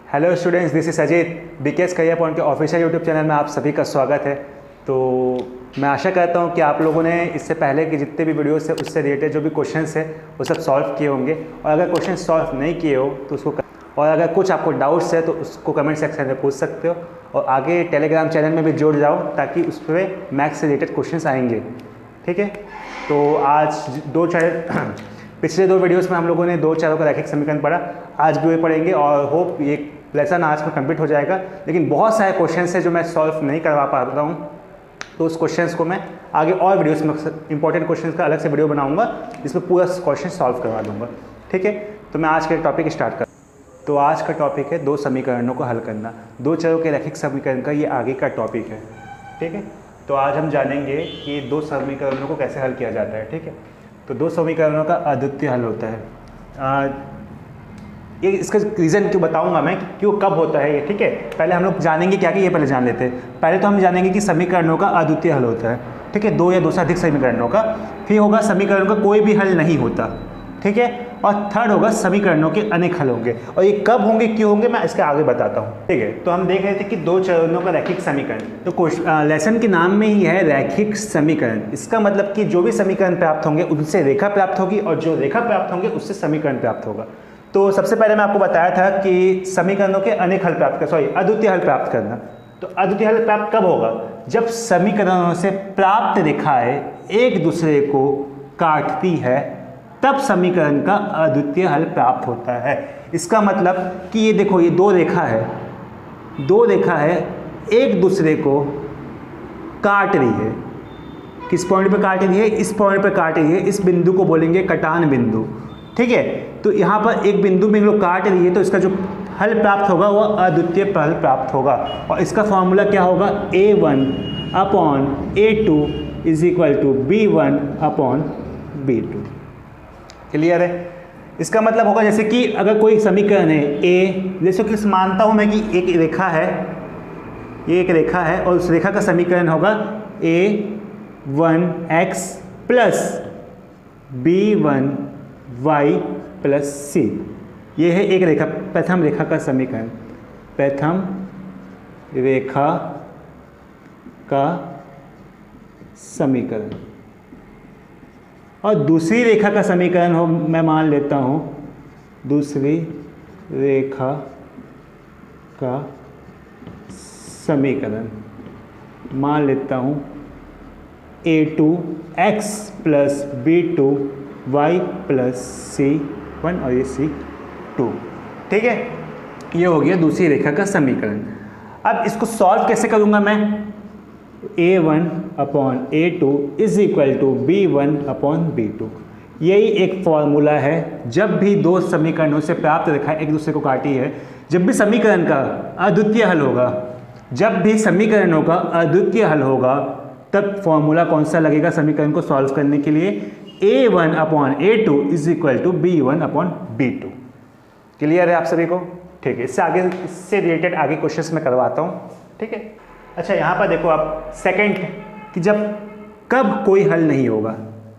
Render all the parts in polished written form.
Hello students, this is Ajit. BKS career point के official YouTube channel में आप सभी का स्वागत है। तो मैं आशा करता हूं कि आप लोगों ने इससे पहले के जितने भी वीडियोस है उससे रिलेटेड जो भी क्वेश्चंस है वो सब सॉल्व किए होंगे, और अगर क्वेश्चन सॉल्व नहीं किए हो तो उसको, और अगर कुछ आपको डाउट्स है तो उसको कमेंट सेक्शन में पूछ सकते हो, और आगे टेलीग्राम चैनल में भी जुड़ जाओ ताकि उस पर मैथ्स से रिलेटेड क्वेश्चन आएंगे। ठीक है, तो आज पिछले दो वीडियोस में हम लोगों ने दो चरों का रैखिक समीकरण पढ़ा, आज भी वही पढ़ेंगे और होप ये लेसन आज में कंप्लीट हो जाएगा। लेकिन बहुत सारे क्वेश्चंस हैं जो मैं सॉल्व नहीं करवा पा रहा हूँ, तो उस क्वेश्चंस को मैं आगे और वीडियोस में इंपॉर्टेंट क्वेश्चंस का अलग से वीडियो बनाऊंगा जिसमें पूरा क्वेश्चन सॉल्व करवा दूंगा। ठीक है, तो मैं आज का टॉपिक स्टार्ट कर। तो आज का टॉपिक है दो समीकरणों को हल करना। दो चरों के रैखिक समीकरण का ये आगे का टॉपिक है। ठीक है, तो आज हम जानेंगे कि दो समीकरणों को कैसे हल किया जाता है। ठीक है, तो दो समीकरणों का अद्वितीय हल होता है। ये इसका रीज़न क्यों बताऊंगा मैं, क्यों कब होता है ये। ठीक है, पहले हम लोग जानेंगे क्या कि ये पहले जान लेते हैं। पहले तो हम जानेंगे कि समीकरणों का अद्वितीय हल होता है। ठीक है, दो या दो से अधिक समीकरणों का। फिर होगा समीकरणों का कोई भी हल नहीं होता। ठीक है, और थर्ड होगा समीकरणों के अनेक हल होंगे, और ये कब होंगे क्यों होंगे मैं इसके आगे बताता हूँ। ठीक है, तो हम देख रहे थे कि दो चरणों का रैखिक समीकरण, तो लेसन के नाम में ही है रैखिक समीकरण। इसका मतलब कि जो भी समीकरण प्राप्त होंगे उनसे रेखा प्राप्त होगी, और जो रेखा प्राप्त होंगे उससे समीकरण प्राप्त होगा। तो सबसे पहले मैं आपको बताया था कि समीकरणों के अनेक हल प्राप्त कर अद्वितीय हल प्राप्त करना। तो अद्वितीय हल प्राप्त कब होगा? जब समीकरणों से प्राप्त रेखाएं एक दूसरे को काटती है, तब समीकरण का अद्वितीय हल प्राप्त होता है। इसका मतलब कि ये देखो, ये दो रेखा है एक दूसरे को काट रही है। किस पॉइंट पे काट रही है? इस पॉइंट पे काट रही है। इस बिंदु को बोलेंगे कटान बिंदु। ठीक है, तो यहाँ पर एक बिंदु में लोग काट रही है, तो इसका जो हल प्राप्त होगा वह अद्वितीय हल प्राप्त होगा। और इसका फॉर्मूला क्या होगा? A1/A2 is equal to B1/B2। Clear है? इसका मतलब होगा जैसे कि अगर कोई समीकरण है A, जैसे कि मानता हूँ मैं कि एक रेखा है, ये एक रेखा है, और उस रेखा का समीकरण होगा A1x plus B1y plus C। ये है एक रेखा, प्रथम रेखा का समीकरण, प्रथम रेखा का समीकरण। और दूसरी रेखा का समीकरण हो, मैं मान लेता हूँ दूसरी रेखा का समीकरण मान लेता हूँ A2x plus B2y plus C1 और ये C2। ठीक है, ये हो गया दूसरी रेखा का समीकरण। अब इसको सॉल्व कैसे करूँगा मैं? A1/A2 is equal to B1/B2। यही एक फॉर्मूला है। जब भी दो समीकरणों से प्राप्त रेखाएं एक दूसरे को काटी है, जब भी समीकरण का अद्वितीय हल होगा, जब भी समीकरणों का अद्वितीय हल होगा, तब फॉर्मूला कौन सा लगेगा समीकरण को सॉल्व करने के लिए? A1/A2 is equal to B1/B2। Clear है आप सभी को? ठीक है, इससे रिलेटेड आगे क्वेश्चंस में करवाता हूँ। ठीक है, अच्छा यहाँ पर देखो आप सेकंड, कि कब कोई हल नहीं होगा,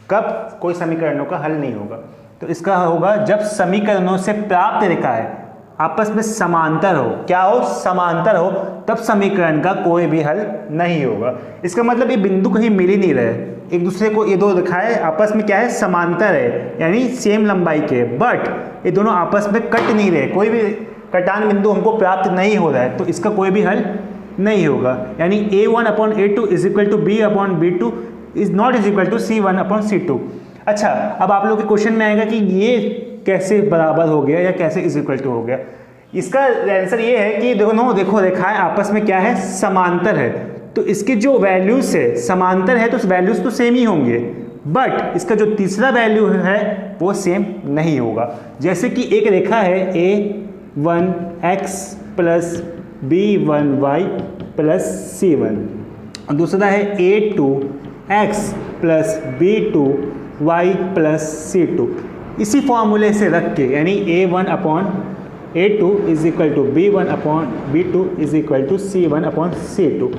कब कोई समीकरणों का हल नहीं होगा। तो इसका होगा जब समीकरणों से प्राप्त रेखाएं आपस में समांतर हो। क्या हो? समांतर हो, तब समीकरण का कोई भी हल नहीं होगा। इसका मतलब ये बिंदु कहीं मिल ही नहीं रहे एक दूसरे को, ये दो रेखाएं आपस में क्या है? समांतर है, यानी सेम लंबाई के, बट ये दोनों आपस में कट नहीं रहे, कोई भी कटान बिंदु हमको प्राप्त नहीं हो रहा है, तो इसका कोई भी हल नहीं होगा। यानी A1/A2 is equal to B/B2 is not is equal to C1/C2। अच्छा, अब आप लोग के क्वेश्चन में आएगा कि ये कैसे बराबर हो गया या कैसे इज इक्वल टू हो गया। इसका आंसर ये है कि देखो रेखाएं आपस में क्या है? समांतर है, तो इसके जो वैल्यूज है समांतर है, तो वैल्यूज तो सेम ही होंगे, बट इसका जो तीसरा वैल्यू है वो सेम नहीं होगा। जैसे कि एक रेखा है A1x plus B1y plus C1, और दूसरा है A2x plus B2y plus C2। इसी फॉर्मूले से रख के, यानी A1/A2 is equal to B1/B2 is equal to C1/C2,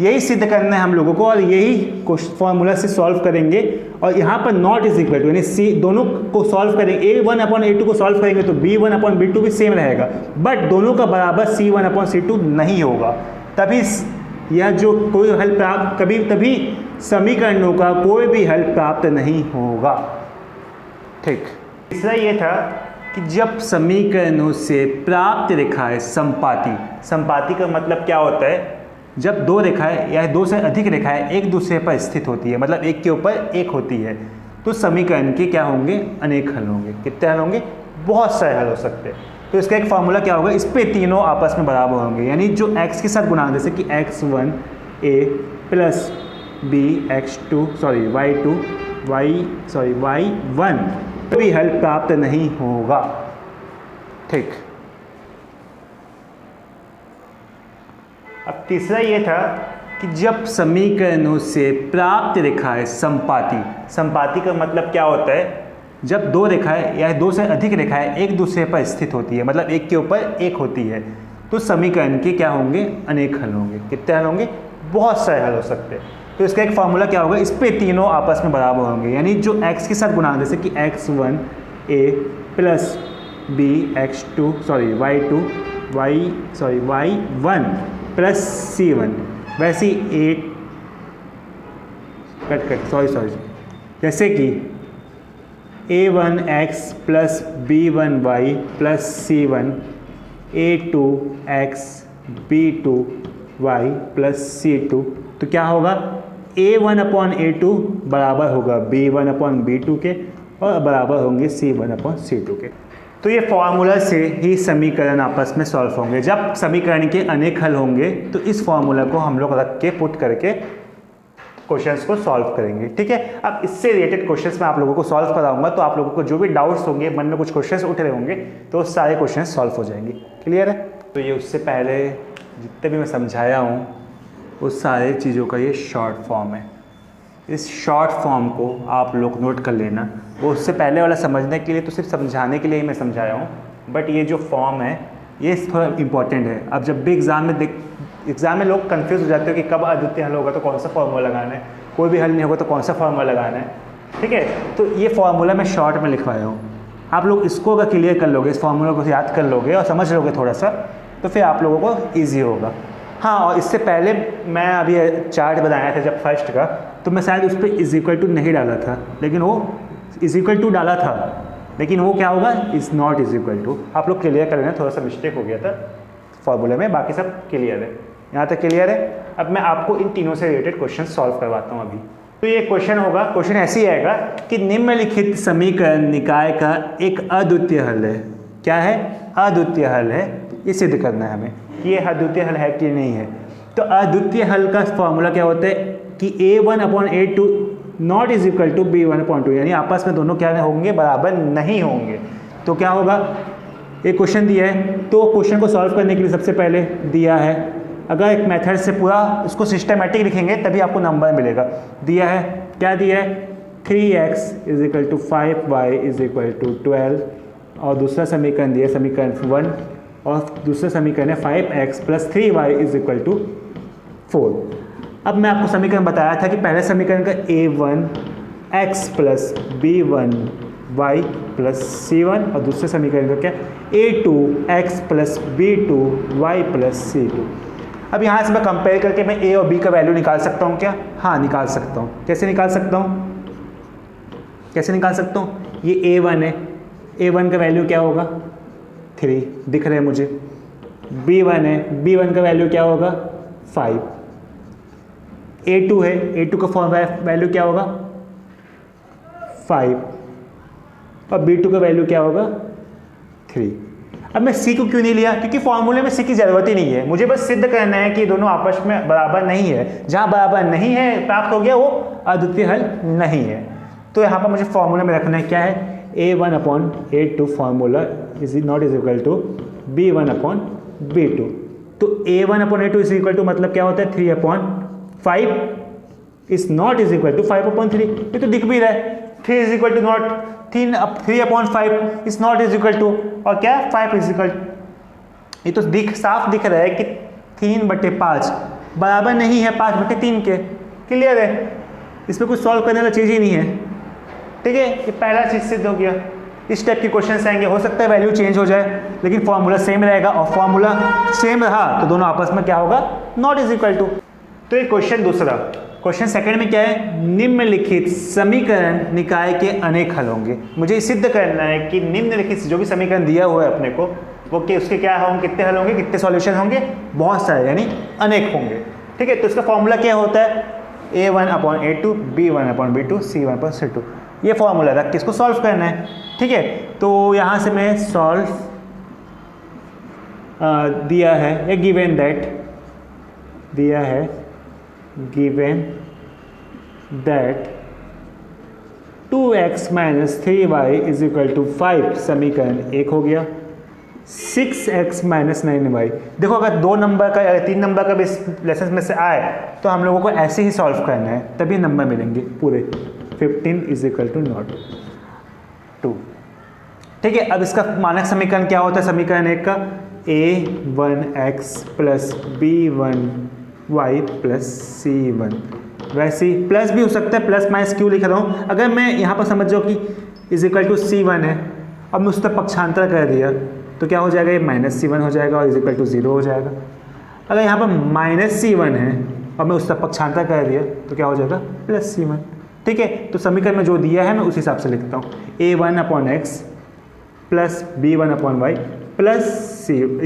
यही सिद्ध करना है हम लोगों को और यही फॉर्मूला से सॉल्व करेंगे। और यहाँ पर नॉट इज इक्वल टू यानी सी दोनों को सॉल्व करेंगे, A1/A2 को सॉल्व करेंगे तो B1/B2 भी सेम रहेगा, बट दोनों का बराबर C1/C2 नहीं होगा। तभी यह जो कोई हल प्राप्त तभी समीकरणों का कोई भी हल प्राप्त नहीं होगा। ठीक, तीसरा ये था कि जब समीकरणों से प्राप्त रेखाएं संपाती का मतलब क्या होता है, जब दो रेखाएं या दो से अधिक रेखाएं एक दूसरे पर स्थित होती है, मतलब एक के ऊपर एक होती है, तो समीकरण के क्या होंगे, अनेक हल होंगे। कितने हल होंगे, बहुत सारे हल हो सकते हैं। तो इसका एक फार्मूला क्या होगा, इस पे तीनों आपस में बराबर होंगे, यानी जो x के साथ गुणा, जैसे कि x1 a plus b y2 y1 भी हल प्राप्त नहीं होगा। ठीक, अब तीसरा ये था कि जब समीकरणों से प्राप्त रेखाएं संपाती का मतलब क्या होता है, जब दो रेखाएं या दो से अधिक रेखाएं एक दूसरे पर स्थित होती है, मतलब एक के ऊपर एक होती है, तो समीकरण के क्या होंगे, अनेक हल होंगे। कितने हल होंगे, बहुत सारे हल हो सकते हैं। तो इसका एक फार्मूला क्या होगा, इस पे तीनों आपस में बराबर होंगे, यानी जो x के साथ गुणा, जैसे कि x1 a plus b y1 plus c1, वैसे ही जैसे कि a1x plus b1y plus c1 a2x b2y plus c2, तो क्या होगा, a1/a2 बराबर होगा b1/b2 के और बराबर होंगे c1/c2 के। तो ये फॉर्मूला से ही समीकरण आपस में सॉल्व होंगे। जब समीकरण के अनेक हल होंगे तो इस फॉर्मूला को हम लोग रख के पुट करके क्वेश्चंस को सॉल्व करेंगे। ठीक है, अब इससे रिलेटेड क्वेश्चंस मैं आप लोगों को सॉल्व कराऊंगा, तो आप लोगों को जो भी डाउट्स होंगे, मन में कुछ क्वेश्चंस उठ रहे होंगे, तो सारे क्वेश्चंस सॉल्व हो जाएंगे। क्लियर है? तो ये उससे पहले जितने भी मैं समझाया हूँ उस सारे चीज़ों का ये शॉर्ट फॉर्म है। इस शॉर्ट फॉर्म को आप लोग नोट कर लेना। वो उससे पहले वाला समझने के लिए तो सिर्फ समझाने के लिए ही मैं समझाया हूँ, बट ये जो फॉर्म है ये थोड़ा इंपॉर्टेंट है। अब जब भी एग्ज़ाम में लोग कंफ्यूज हो जाते हो कि कब अद्वितीय हल होगा तो कौन सा फॉर्मूला लगाना है, कोई भी हल नहीं होगा तो कौन सा फॉर्मूला लगाना है। ठीक है, तो ये फॉर्मूला मैं शॉर्ट में लिखवाया हूँ। आप लोग इसको अगर क्लियर कर लोगे, इस फॉर्मूला को याद कर लोगे और समझ लोगे थोड़ा सा, तो फिर आप लोगों को ईजी होगा। हाँ, और इससे पहले मैं अभी चार्ट बनाया था जब फर्स्ट का, तो मैं शायद उस पर इज इक्वल टू नहीं डाला था, लेकिन वो इज इक्वल टू डाला था, लेकिन वो क्या होगा, is not is equal to. आप लोग क्लियर कर लेना, थोड़ा सा मिस्टेक हो गया था फॉर्मूले में, बाकी सब क्लियर है। यहाँ तक क्लियर है? अब मैं आपको इन तीनों से रिलेटेड क्वेश्चन सॉल्व करवाता हूँ अभी। तो ये क्वेश्चन होगा, क्वेश्चन ऐसे ही आएगा कि निम्नलिखित समीकरण निकाय का एक अद्वितीय हल है। क्या है? अद्वितीय हल है। ये सिद्ध करना है हमें कि ये अद्वितीय हल है कि नहीं है। तो अद्वितीय हल का फॉर्मूला क्या होता है कि a1/a2 not is equal to b1/2, यानी आपस में दोनों क्या होंगे, बराबर नहीं होंगे। तो क्या होगा, एक क्वेश्चन दिया है, तो क्वेश्चन को सॉल्व करने के लिए सबसे पहले दिया है, अगर एक मेथड से पूरा इसको सिस्टमेटिक लिखेंगे तभी आपको नंबर मिलेगा। दिया है, क्या दिया है, 3x = 5y = 12, और दूसरा समीकरण दिया समीकरण 1, और दूसरा समीकरण है 5x + 3y = 4। अब मैं आपको समीकरण बताया था कि पहले समीकरण का a1x + b1y + c1, और दूसरे समीकरण का क्या, a2x + b2y + c2। अब यहाँ से मैं कंपेयर करके मैं a और b का वैल्यू निकाल सकता हूँ क्या? हाँ, निकाल सकता हूँ। कैसे निकाल सकता हूँ? कैसे निकाल सकता हूँ? ये a1 है, a1 का वैल्यू क्या होगा, 3 दिख रहे हैं मुझे। b1 है, b1 का वैल्यू क्या होगा, 5। a2 है, a2 का फॉर्म वैल्यू क्या होगा, 5, और b2 का वैल्यू क्या होगा, 3। अब मैं c को क्यों नहीं लिया? क्योंकि फॉर्मूले में c की ज़रूरत ही नहीं है, मुझे बस सिद्ध करना है कि दोनों आपस में बराबर नहीं है। जहाँ बराबर नहीं है प्राप्त हो गया, वो अद्वितीय हल नहीं है। तो यहाँ पर मुझे फॉर्मूले में रखना है क्या है, a1/a2 formula is not is equal to b1/b2। तो a1/a2 इज इक्वल टू मतलब क्या होता है, 3/5 is not is equal to 5/3। ये तो दिख भी रहा है, 3 is equal to not, 3/5 is not is equal to, और क्या, 5 इज इक्वल। ये तो साफ दिख रहा है कि 3/5 बराबर नहीं है 5/3 के। क्लियर है, इसमें कुछ सॉल्व करने वाला चीज़ ही नहीं है। ठीक है, ये पहला चीज़ सिद्ध हो गया। इस टाइप के क्वेश्चन आएंगे, हो सकता है वैल्यू चेंज हो जाए लेकिन फॉर्मूला सेम रहेगा, और फॉर्मूला सेम रहा तो दोनों आपस में क्या होगा, नॉट इज इक्वल टू। तो ये क्वेश्चन दूसरा। क्वेश्चन सेकंड में क्या है, निम्नलिखित समीकरण निकाय के अनेक हल होंगे। मुझे सिद्ध करना है कि निम्नलिखित जो भी समीकरण दिया हुआ है अपने को, वो कि उसके क्या होंगे, कितने हल होंगे, कितने सॉल्यूशन होंगे, बहुत सारे, यानी अनेक होंगे। ठीक है, तो इसका फॉर्मूला क्या होता है, A1/A2 B1/B2 C1/C2। ये फॉर्मूला रख के इसको सॉल्व करना है। ठीक है, तो यहाँ से मैं सॉल्व दिया है, ये गिवन दैट दिया है, गिवन दैट 2x - 3y = 5 समीकरण एक हो गया। 6x - 9y, देखो अगर 2 नंबर का या 3 नंबर का भी लेसन में से आए तो हम लोगों को ऐसे ही सॉल्व करना है, तभी नंबर मिलेंगे पूरे। 15 = नॉट 2। ठीक है, अब इसका मानक समीकरण क्या होता है, समीकरण एक का A1x + B1y + C1। वैसे ही प्लस भी हो सकता है, प्लस माइनस क्यों लिख रहा हूँ, अगर मैं यहाँ पर समझ जाऊँ कि = C1 है, अब मैं उस पर पक्षांतर कर दिया तो क्या हो जाएगा, ये -C1 हो जाएगा और = 0 हो जाएगा। अगर यहाँ पर -C1 है और मैं उस पर पक्षांतर कर दिया तो क्या हो जाएगा, +C1। ठीक है, तो समीकरण में जो दिया है मैं उस हिसाब से लिखता हूँ, A1/x + B1/y + C =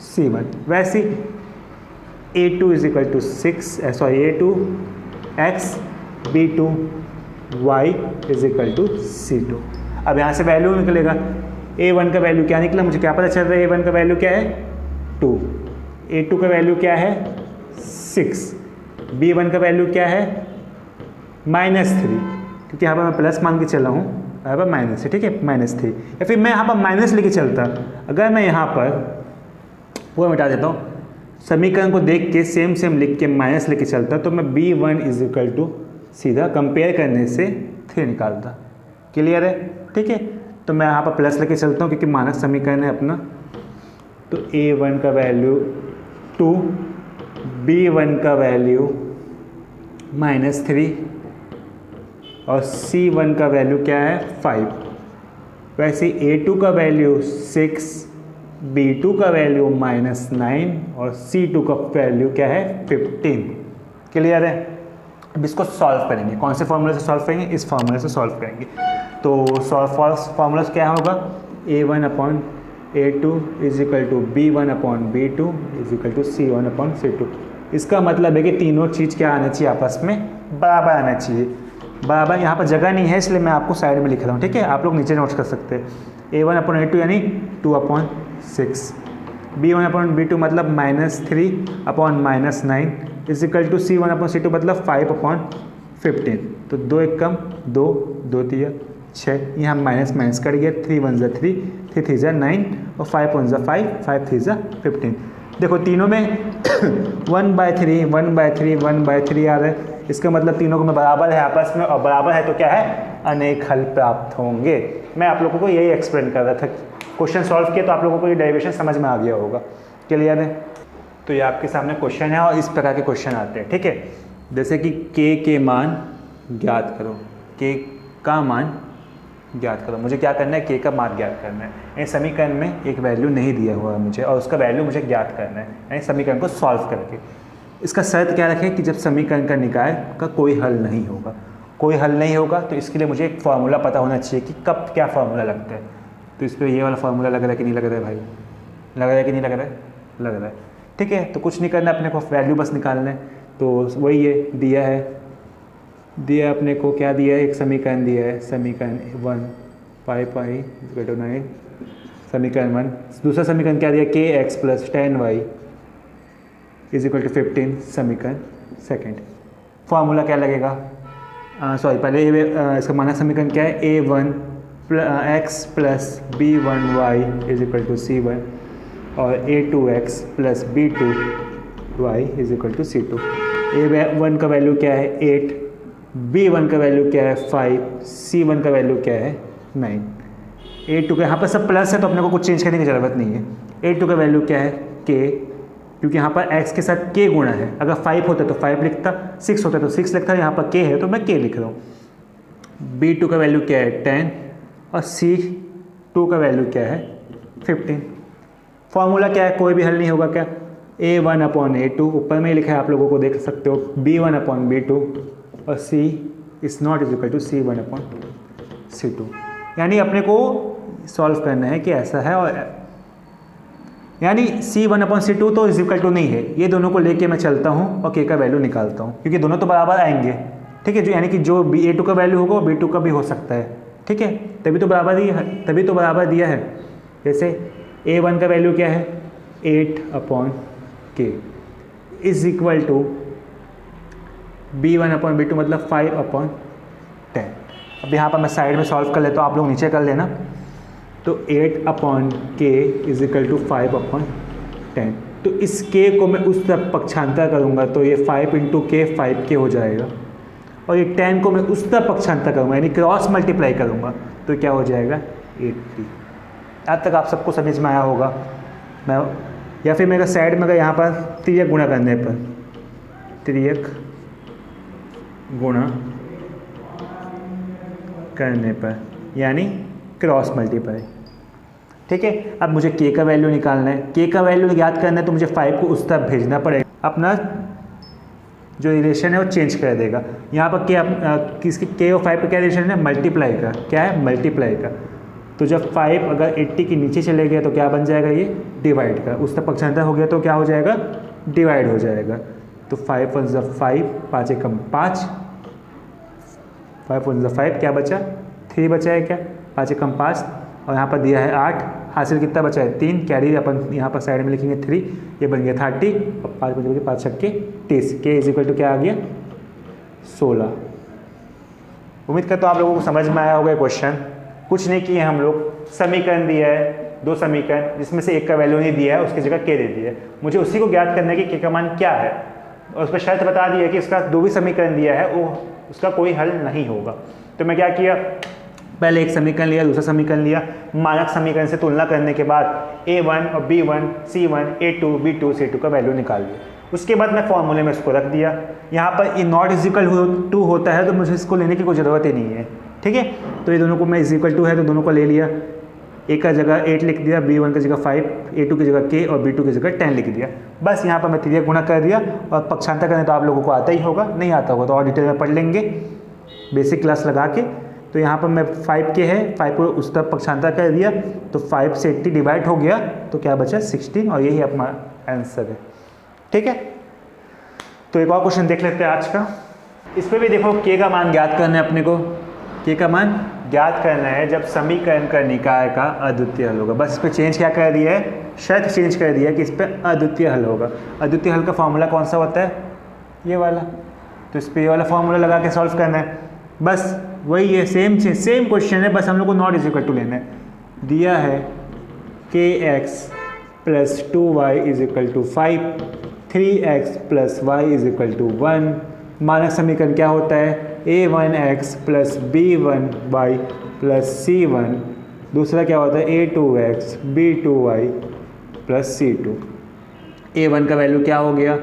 C1। वैसे A2 = 6 A2x B2y = C2। अब यहाँ से वैल्यू निकलेगा, A1 का वैल्यू क्या निकला, मुझे क्या पता चल रहा है, A1 का वैल्यू क्या है 2, A2 का वैल्यू क्या है 6, B1 का वैल्यू क्या है -3, क्योंकि यहाँ पर मैं प्लस मान के चला हूँ, यहाँ पर माइनस है। ठीक है, -3, या फिर मैं यहाँ पर माइनस लेके चलता, अगर मैं यहाँ पर पूरा मिटा देता हूँ, समीकरण को देख के सेम लिख के माइनस लेके चलता तो मैं B1 = सीधा कंपेयर करने से 3 निकालता। क्लियर है। ठीक है, तो मैं यहाँ पर प्लस लेके चलता हूँ क्योंकि मानक समीकरण है अपना। तो A1 का वैल्यू 2, B1 का वैल्यू -3 और C1 का वैल्यू क्या है 5। वैसे A2 का वैल्यू 6, B2 का वैल्यू -9 और C2 का वैल्यू क्या है 15। क्लियर है। अब इसको सॉल्व करेंगे, कौन से फॉर्मूले से सॉल्व करेंगे, इस फॉर्मूले से सॉल्व करेंगे। तो फॉर्मूला क्या होगा, A1/A2 = B1/B2 = C1/C2। इसका मतलब है कि तीनों चीज़ क्या आना चाहिए, आपस में बराबर आना चाहिए। बराबर यहाँ पर जगह नहीं है इसलिए मैं आपको साइड में लिख रहा हूँ। ठीक है, आप लोग नीचे नोट कर सकते हैं। A1/A2 यानी 2/6, B1/B2 मतलब -3/-9 = C1/C2 मतलब 5/15। तो 2 एक कम 2, 2 3 6, यहाँ माइनस कट गया, 3 1 = 3, 3 3 = 9 और 5 1 = 5, 5 3 = 15। देखो तीनों में 1/3 1/3 1/3 आ रहा है, इसका मतलब तीनों को में बराबर है आपस में, और बराबर है तो क्या है, अनेक हल प्राप्त होंगे। मैं आप लोगों को यही एक्सप्लेन कर रहा था। क्वेश्चन सॉल्व किया तो आप लोगों को ये डेरिवेशन समझ में आ गया होगा। क्लियर है। तो ये आपके सामने क्वेश्चन है और इस प्रकार के क्वेश्चन आते हैं। ठीक है, जैसे कि के मान ज्ञात करो, के का मान ज्ञात करो। मुझे क्या करना है, के का मान ज्ञात करना है। यानी समीकरण में एक वैल्यू नहीं दिया हुआ है मुझे और उसका वैल्यू मुझे ज्ञात करना है, यानी समीकरण को सॉल्व करके। इसका शर्त क्या रखें कि जब समीकरण का निकाय का कोई हल नहीं होगा। कोई हल नहीं होगा तो इसके लिए मुझे एक फार्मूला पता होना चाहिए कि कब क्या फार्मूला लगता है। तो इस पर ये वाला फार्मूला लग रहा है कि नहीं लग रहा है भाई, लग रहा है कि नहीं लग रहा है, लग रहा है। ठीक है, तो कुछ नहीं करना, अपने को वैल्यू बस निकालना है। तो वही है, दिया अपने को क्या दिया है, एक समीकरण दिया है, समीकरण 1 5i = 9, समीकरण 1। दूसरा समीकरण क्या दिया, kx + 10y = 15, समीकरण सेकंड। फार्मूला क्या लगेगा, पहले इसका मानक समीकरण क्या है, A1x + B1y = C1 और A2x + B2y = C2। A1 का वैल्यू क्या है 8, B1 का वैल्यू क्या है 5, C1 का वैल्यू क्या है 9। A2 का यहाँ पर सब प्लस है तो अपने को कुछ चेंज करने की ज़रूरत नहीं है। A2 का वैल्यू क्या है k, क्योंकि यहाँ पर x के साथ k गुणा है। अगर 5 होता तो 5 लिखता, 6 होता तो 6 लिखता, यहाँ पर k है तो मैं k लिख रहा हूँ। B2 का वैल्यू क्या है 10 और C2 का वैल्यू क्या है 15। फॉर्मूला क्या है, कोई भी हल नहीं होगा क्या, A1/A2 ऊपर में ही लिखा है, आप लोगों को देख सकते हो, B1/B2 और C is not is equal to C1/C2। यानी अपने को सॉल्व करना है कि ऐसा है, और यानी C1/C2 तो इज इक्वल टू नहीं है, ये दोनों को लेके मैं चलता हूँ और k का वैल्यू निकालता हूँ, क्योंकि दोनों तो बराबर आएंगे। ठीक है, जो यानी कि जो A2 का वैल्यू होगा वो B2 का भी हो सकता है। ठीक है, तभी तो बराबर दिया है। जैसे A1 का वैल्यू क्या है 8/k is equal to B1/B2 मतलब 5/10। अब यहाँ पर मैं साइड में सॉल्व कर लेता हूँ, आप लोग नीचे कर लेना। तो 8/k इज इक्वल टू 5/10। तो इस k को मैं उस तरफ पक्षांतर करूँगा तो ये 5 × k 5k हो जाएगा, और ये 10 को मैं उस तरफ पक्षांतर करूँगा यानी क्रॉस मल्टीप्लाई करूँगा तो क्या हो जाएगा 80। आज तक आप सबको समझ में आया होगा। मैं या फिर मेरा साइड में अगर यहाँ पर तिर्यक गुणा करने पर, तिर्यक गुणा करने पर यानी क्रॉस मल्टीप्लाई। ठीक है, अब मुझे k का वैल्यू निकालना है। k का वैल्यू याद करना है तो मुझे 5 को उस तरफ भेजना पड़ेगा। अपना जो रिलेशन है वो चेंज कर देगा। यहाँ पर किसकी k और 5 का क्या रिलेशन है, मल्टीप्लाई का। क्या है, मल्टीप्लाई का। तो जब 5 अगर 80 के नीचे चले गया तो क्या बन जाएगा, ये डिवाइड का। उस तरफ पक्षांतर हो गया तो क्या हो जाएगा, डिवाइड हो जाएगा। तो 5 1 ज़ा 5, 5 एकम 5, 5 1 ज़ा 5, क्या बचा 3 बचा है क्या, 5 एकम 5, और यहाँ पर दिया है 8, हासिल कितना बचा है 3, कैरी अपन यहाँ पर साइड में लिखेंगे 3, ये बन गया 30, और 5 बचे 5 छक्के 30, k इज इक्वल टू क्या आ गया 16। उम्मीद करता हूँ आप लोगों को समझ में आया होगा क्वेश्चन। कुछ नहीं किए हम लोग, समीकरण दिया है, 2 समीकरण जिसमें से एक का वैल्यू नहीं दिया है, उसकी जगह k दे दिया है। मुझे उसी को ज्ञात करना है कि k का मान क्या है, और उस पर शर्त बता दी है कि इसका जो भी समीकरण दिया है वो उसका कोई हल नहीं होगा। तो मैं क्या किया, पहले एक समीकरण लिया, दूसरा समीकरण लिया, मानक समीकरण से तुलना करने के बाद A1 और B1, C1, A2, B2, C2 का वैल्यू निकाल लिया। उसके बाद मैं फॉर्मूले में इसको रख दिया। यहाँ पर नॉट इज इक्वल टू होता है तो मुझे इसको लेने की कोई ज़रूरत ही नहीं है। ठीक है, तो ये दोनों को मैं इज इक्वल टू है तो दोनों को ले लिया। A का जगह 8 लिख दिया, B1 की जगह 5, A2 की जगह k और B2 की जगह 10 लिख दिया। बस यहाँ पर मैं तिर्यक गुणा कर दिया, और पक्षांतर करने तो आप लोगों को आता ही होगा, नहीं आता होगा तो और डिटेल में पढ़ लेंगे बेसिक क्लास लगा के। तो यहाँ पर मैं 5k है, 5 को उस तरफ पक्षांतर कर दिया तो 5 से 80 डिवाइड हो गया तो क्या बचा 16, और यही अपना आंसर है। ठीक है, तो एक और क्वेश्चन देख लेते हैं आज का। इस पर भी देखो k का मान ज्ञात करना है अपने को, k का मान ज्ञात करना है जब समीकरण का निकाय का अद्वितीय हल होगा। बस इस पर चेंज क्या कर दिया है, शर्त चेंज कर दिया है कि इस पर अद्वितीय हल होगा। अद्वितीय हल का फॉर्मूला कौन सा होता है, ये वाला। तो इस पर ये वाला फॉर्मूला लगा के सॉल्व करना है। बस वही है, सेम क्वेश्चन है, बस हम लोग को नॉट इज इक्वल टू लेना है। दिया है kx plus 2y is equal to 5, 3x plus y is equal to 1। मानक समीकरण क्या होता है, a1x plus b1y plus c1। दूसरा क्या होता है a2x b2y plus c2। a1 का वैल्यू क्या हो गया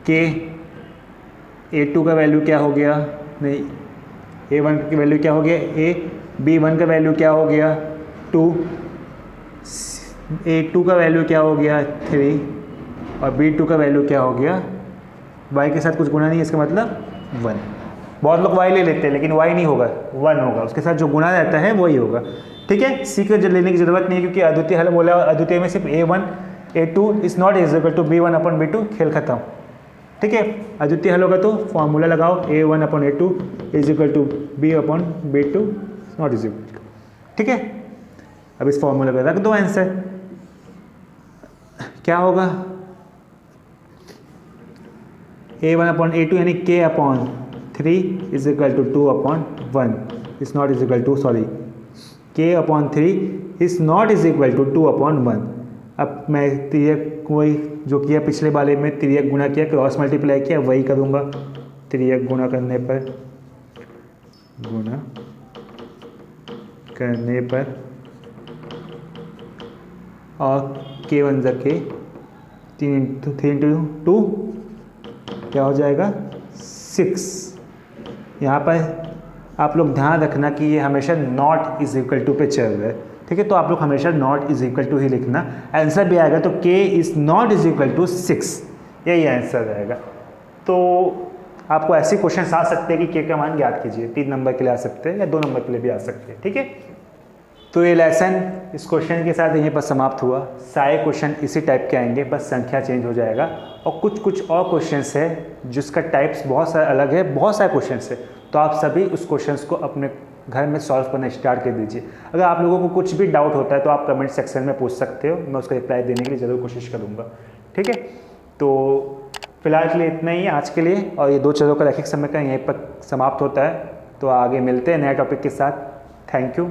k, a2 का वैल्यू क्या हो गया, नहीं a1 की वैल्यू क्या हो गया a, b1 का वैल्यू क्या हो गया 2, a2 का वैल्यू क्या हो गया 3, और b2 का वैल्यू क्या हो गया, y के साथ कुछ गुणा नहीं है इसका मतलब 1। बहुत लोग y ले लेते हैं लेकिन y नहीं होगा, 1 होगा, उसके साथ जो गुणा रहता है वही होगा। ठीक है, सी को लेने की जरूरत नहीं है क्योंकि अद्वितीय हल बोला, अद्वितीय में सिर्फ a1 a2 is not is equal to b1/b2, खेल खत्म। ठीक है, अद्वितीय हल होगा तो फॉर्मूला लगाओ a1/a2 is equal to b/b2 not is equal. ठीक है, अब इस फॉर्मूला पे रख दो आंसर, क्या होगा a1/a2 यानी k/3 is equal to 2/1 is not is equal to, sorry k/3 is not is equal to 2/1। अब मैं तिर्यक वही जो किया पिछले वाले में, तिर्यक गुणा किया, क्रॉस मल्टीप्लाई किया, वही करूँगा। तिर्यक गुणा करने पर और k1 ज़ा k 3 × 2 क्या हो जाएगा 6। यहाँ पर आप लोग ध्यान रखना कि ये हमेशा नॉट इज इक्वल टू पे चल रहा है, ठीक है। तो आप लोग हमेशा नॉट इज इक्वल टू ही लिखना। आंसर भी आएगा तो k is not is equal to 6, यही आंसर रहेगा। तो आपको ऐसे क्वेश्चन आ सकते हैं कि k का मान ज्ञात कीजिए, 3 नंबर के लिए आ सकते हैं या 2 नंबर के लिए भी आ सकते हैं, ठीक है। तो ये लेसन इस क्वेश्चन के साथ यहीं पर समाप्त हुआ। सारे क्वेश्चन इसी टाइप के आएंगे, बस संख्या चेंज हो जाएगा। और कुछ और क्वेश्चंस है जिसका टाइप्स बहुत सारे अलग है, बहुत सारे क्वेश्चंस है। तो आप सभी उस क्वेश्चंस को अपने घर में सॉल्व करना स्टार्ट कर दीजिए। अगर आप लोगों को कुछ भी डाउट होता है तो आप कमेंट सेक्शन में पूछ सकते हो, मैं उसका रिप्लाई देने के लिए ज़रूर कोशिश करूँगा, ठीक है। तो फिलहाल के लिए इतना ही आज के लिए, और ये 2 चरों का रैखिक समीकरण यहीं पर समाप्त होता है। तो आगे मिलते हैं नए टॉपिक के साथ। Thank you.